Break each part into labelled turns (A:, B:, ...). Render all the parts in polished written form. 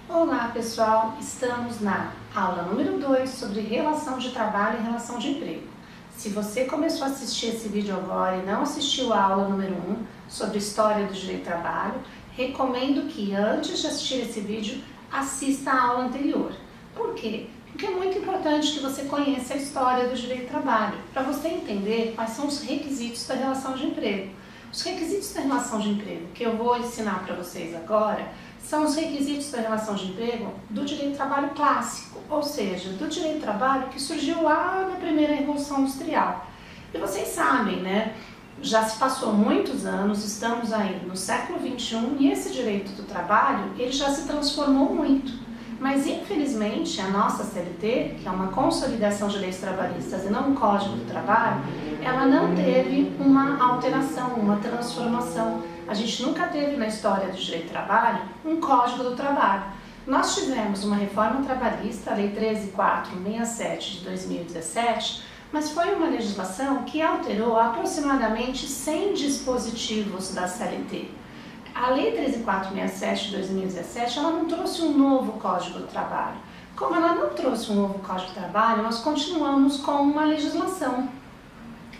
A: Olá pessoal, estamos na aula número 2 sobre relação de trabalho e relação de emprego. Se você começou a assistir esse vídeo agora e não assistiu a aula número 1 sobre história do direito do trabalho, recomendo que antes de assistir esse vídeo, assista a aula anterior. Por quê? Porque é muito importante que você conheça a história do direito do trabalho, para você entender quais são os requisitos da relação de emprego. Os requisitos da relação de emprego que eu vou ensinar para vocês agora são os requisitos da relação de emprego do direito do trabalho clássico, ou seja, do direito do trabalho que surgiu lá na primeira Revolução Industrial. E vocês sabem, né? Já se passou muitos anos, estamos aí no século XXI e esse direito do trabalho ele já se transformou muito. Mas infelizmente a nossa CLT, que é uma consolidação de leis trabalhistas e não um código do trabalho, ela não teve uma alteração, uma transformação. A gente nunca teve na história do direito do trabalho um código do trabalho. Nós tivemos uma reforma trabalhista, a Lei 13.467 de 2017, mas foi uma legislação que alterou aproximadamente 100 dispositivos da CLT. A Lei 13.467 de 2017, ela não trouxe um novo Código do Trabalho. Como ela não trouxe um novo Código do Trabalho, nós continuamos com uma legislação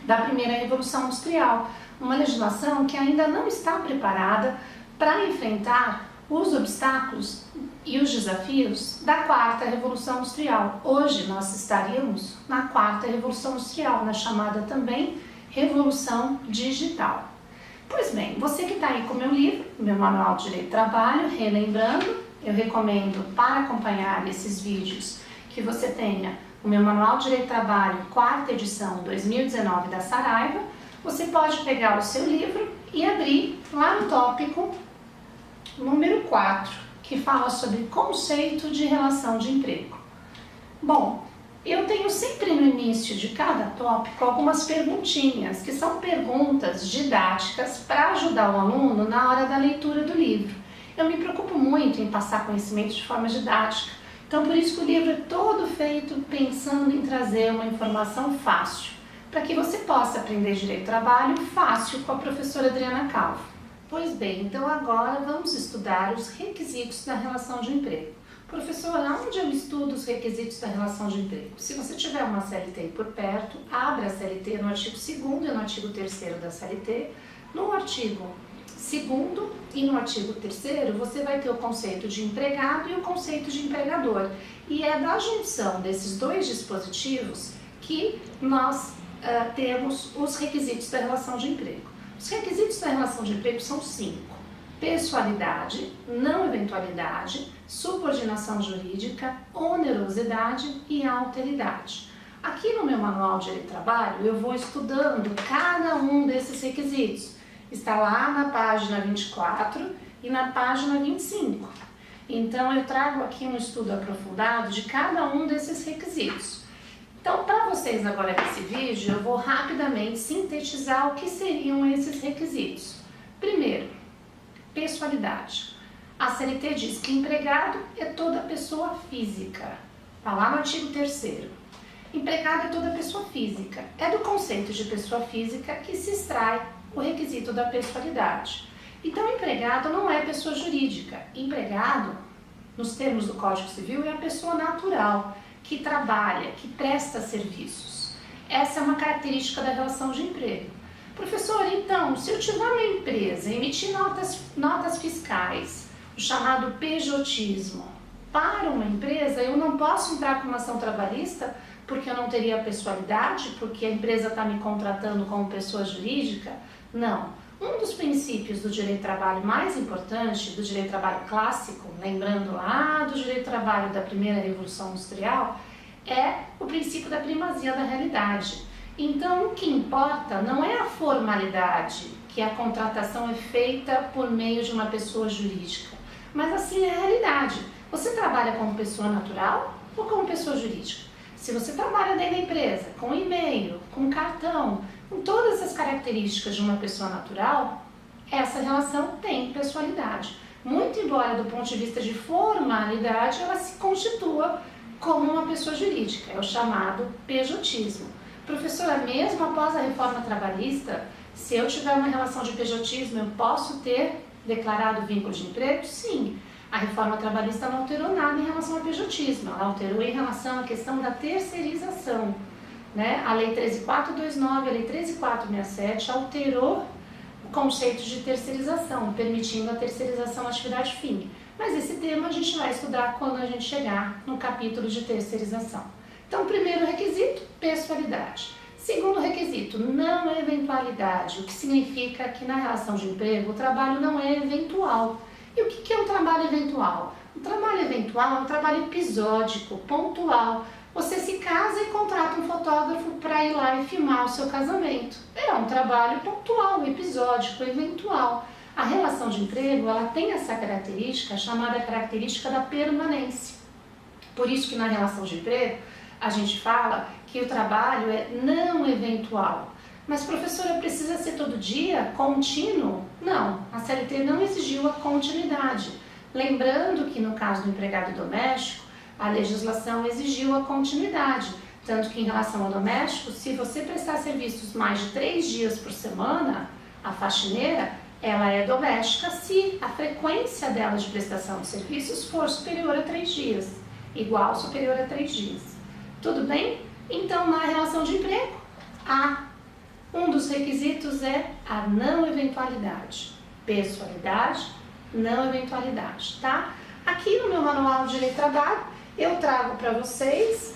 A: da primeira Revolução Industrial. Uma legislação que ainda não está preparada para enfrentar os obstáculos e os desafios da quarta Revolução Industrial. Hoje nós estaríamos na quarta Revolução Industrial, na chamada também Revolução Digital. Pois bem, você que está aí com o meu livro, meu Manual de Direito do Trabalho, relembrando, eu recomendo para acompanhar esses vídeos que você tenha o meu Manual de Direito do Trabalho, quarta edição 2019 da Saraiva. Você pode pegar o seu livro e abrir lá no tópico número 4, que fala sobre conceito de relação de emprego. Bom, eu tenho sempre no início de cada tópico algumas perguntinhas, que são perguntas didáticas para ajudar o aluno na hora da leitura do livro. Eu me preocupo muito em passar conhecimento de forma didática, então por isso que o livro é todo feito pensando em trazer uma informação fácil, para que você possa aprender direito do trabalho fácil com a professora Adriana Calvo. Pois bem, então agora vamos estudar os requisitos da relação de emprego. Professora, onde eu estudo os requisitos da relação de emprego? Se você tiver uma CLT aí por perto, abra a CLT no artigo 2º e no artigo 3º da CLT. No artigo 2º e no artigo 3º, você vai ter o conceito de empregado e o conceito de empregador. E é da junção desses dois dispositivos que nós temos os requisitos da relação de emprego. Os requisitos da relação de emprego são 5. Pessoalidade, não eventualidade, subordinação jurídica, onerosidade e alteridade. Aqui no meu Manual de Direito do Trabalho eu vou estudando cada um desses requisitos. Está lá na página 24 e na página 25. Então eu trago aqui um estudo aprofundado de cada um desses requisitos. Então, para vocês agora nesse vídeo, eu vou rapidamente sintetizar o que seriam esses requisitos. Primeiro, pessoalidade. A CLT diz que empregado é toda pessoa física. Está lá no artigo 3º. Empregado é toda pessoa física. É do conceito de pessoa física que se extrai o requisito da pessoalidade. Então, empregado não é pessoa jurídica. Empregado, nos termos do Código Civil, é a pessoa natural, que trabalha, que presta serviços. Essa é uma característica da relação de emprego. Professor, então, se eu tiver uma empresa e emitir notas fiscais, o chamado pejotismo, para uma empresa, eu não posso entrar com uma ação trabalhista porque eu não teria pessoalidade, porque a empresa está me contratando como pessoa jurídica? Não. Um dos princípios do direito do trabalho mais importante, do direito do trabalho clássico, lembrando lá do direito do trabalho da primeira Revolução Industrial, é o princípio da primazia da realidade. Então, o que importa não é a formalidade, que a contratação é feita por meio de uma pessoa jurídica, mas assim é a realidade. Você trabalha como pessoa natural ou como pessoa jurídica? Se você trabalha dentro da empresa, com e-mail, com cartão, com todas as características de uma pessoa natural, essa relação tem pessoalidade. Muito embora do ponto de vista de formalidade, ela se constitua como uma pessoa jurídica, é o chamado pejotismo. Professora, mesmo após a reforma trabalhista, se eu tiver uma relação de pejotismo, eu posso ter declarado vínculo de emprego? Sim, A reforma trabalhista não alterou nada em relação ao pejotismo, ela alterou em relação à questão da terceirização, né? A Lei 13.429, a Lei 13.467 alterou o conceito de terceirização, permitindo a terceirização atividade fim. Mas esse tema a gente vai estudar quando a gente chegar no capítulo de terceirização. Então, primeiro requisito, pessoalidade. Segundo requisito, não eventualidade, o que significa que na relação de emprego o trabalho não é eventual. E o que é um trabalho eventual? Um trabalho eventual é um trabalho episódico, pontual. Você se casa e contrata um fotógrafo para ir lá e filmar o seu casamento. É um trabalho pontual, episódico, eventual. A relação de emprego, ela tem essa característica chamada característica da permanência. Por isso que na relação de emprego, a gente fala que o trabalho é não eventual. Mas, professora, precisa ser todo dia, contínuo? Não, a CLT não exigiu a continuidade. Lembrando que no caso do empregado doméstico, a legislação exigiu a continuidade. Tanto que em relação ao doméstico, se você prestar serviços mais de 3 dias por semana, a faxineira, ela é doméstica se a frequência dela de prestação de serviços for superior a 3 dias, igual ou superior a 3 dias. Tudo bem? Então, na relação de emprego, um dos requisitos é a não eventualidade. Pessoalidade, não eventualidade, tá? Aqui no meu manual de lei de trabalho, eu trago para vocês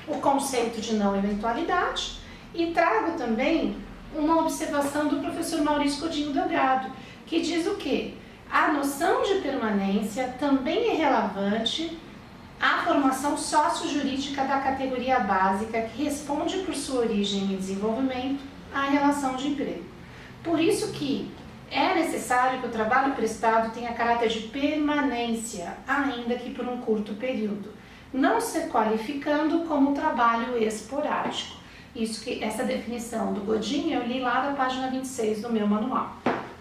A: o conceito de não eventualidade e trago também uma observação do professor Maurício Godinho Delgado, que diz o quê? A noção de permanência também é relevante à formação sócio-jurídica da categoria básica que responde por sua origem e desenvolvimento à relação de emprego. Por isso que é necessário que o trabalho prestado tenha caráter de permanência, ainda que por um curto período, não se qualificando como trabalho esporádico. Essa definição do Godinho eu li lá da página 26 do meu manual.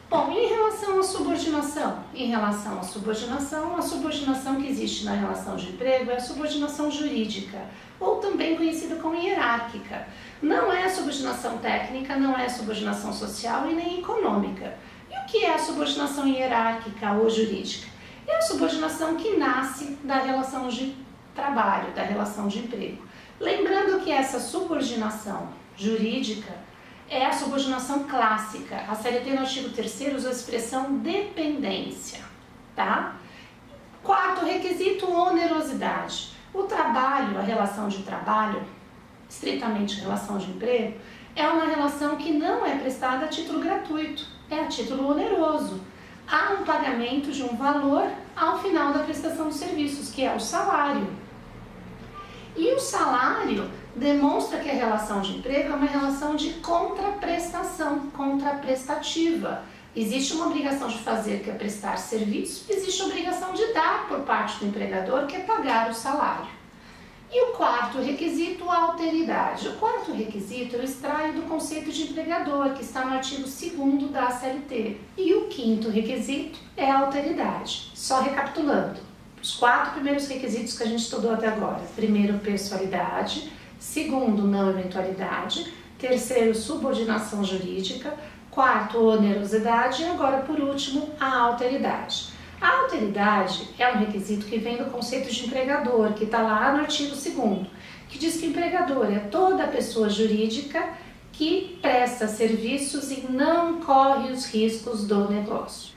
A: Bom, em relação à subordinação? Em relação à subordinação, a subordinação que existe na relação de emprego é a subordinação jurídica, ou também conhecida como hierárquica. Não é a subordinação técnica, não é a subordinação social e nem econômica. E o que é a subordinação hierárquica ou jurídica? É a subordinação que nasce da relação de trabalho, da relação de emprego. Lembrando que essa subordinação jurídica é a subordinação clássica. A CLT no artigo 3º usa a expressão dependência, tá? Quarto requisito, onerosidade. O trabalho, a relação de trabalho, estritamente relação de emprego, é uma relação que não é prestada a título gratuito, é a título oneroso. Há um pagamento de um valor ao final da prestação de serviços, que é o salário. E o salário demonstra que a relação de emprego é uma relação de contraprestação, contraprestativa. Existe uma obrigação de fazer, que é prestar serviço, existe a obrigação de dar por parte do empregador, que é pagar o salário. E o quarto requisito, a alteridade. O quarto requisito eu extraio do conceito de empregador, que está no artigo 2º da CLT. E o quinto requisito é a alteridade. Só recapitulando, os 4 primeiros requisitos que a gente estudou até agora. Primeiro, pessoalidade. Segundo, não eventualidade. Terceiro, subordinação jurídica. Quarto, onerosidade. E agora, por último, a alteridade. A alteridade é um requisito que vem do conceito de empregador, que está lá no artigo 2º, que diz que empregador é toda pessoa jurídica que presta serviços e não corre os riscos do negócio.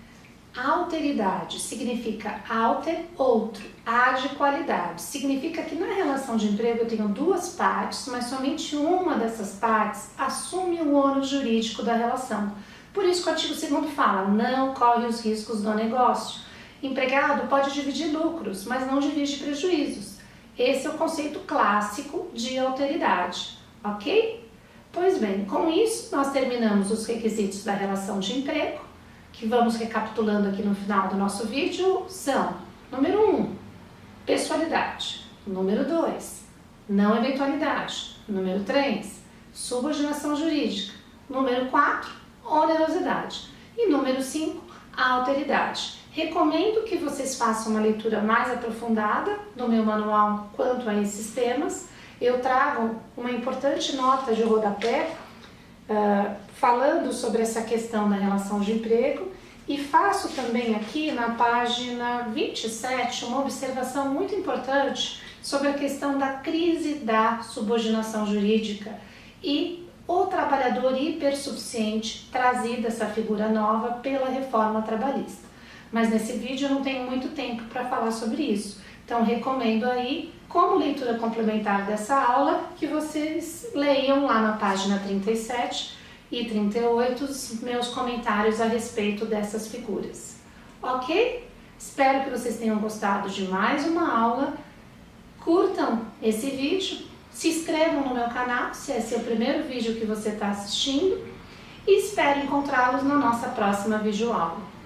A: Alteridade significa alter, outro, a de qualidade. Significa que na relação de emprego eu tenho 2 partes, mas somente uma dessas partes assume o ônus jurídico da relação. Por isso que o artigo 2º fala, não corre os riscos do negócio. Empregado pode dividir lucros, mas não divide prejuízos. Esse é o conceito clássico de alteridade, ok? Pois bem, com isso nós terminamos os requisitos da relação de emprego, que vamos recapitulando aqui no final do nosso vídeo, são: número 1, pessoalidade; número 2, não eventualidade; número 3, subordinação jurídica; número 4, onerosidade; e número 5, a alteridade. Recomendo que vocês façam uma leitura mais aprofundada do meu manual quanto a esses temas. Eu trago uma importante nota de rodapé falando sobre essa questão da relação de emprego E faço também aqui na página 27 uma observação muito importante sobre a questão da crise da subordinação jurídica e o trabalhador hipersuficiente, trazida essa figura nova pela reforma trabalhista. Mas nesse vídeo eu não tenho muito tempo para falar sobre isso, então recomendo aí, como leitura complementar dessa aula, que vocês leiam lá na página 37 e 38 os meus comentários a respeito dessas figuras. Ok? Espero que vocês tenham gostado de mais uma aula. Curtam esse vídeo, se inscrevam no meu canal se esse é o primeiro vídeo que você está assistindo e espero encontrá-los na nossa próxima videoaula.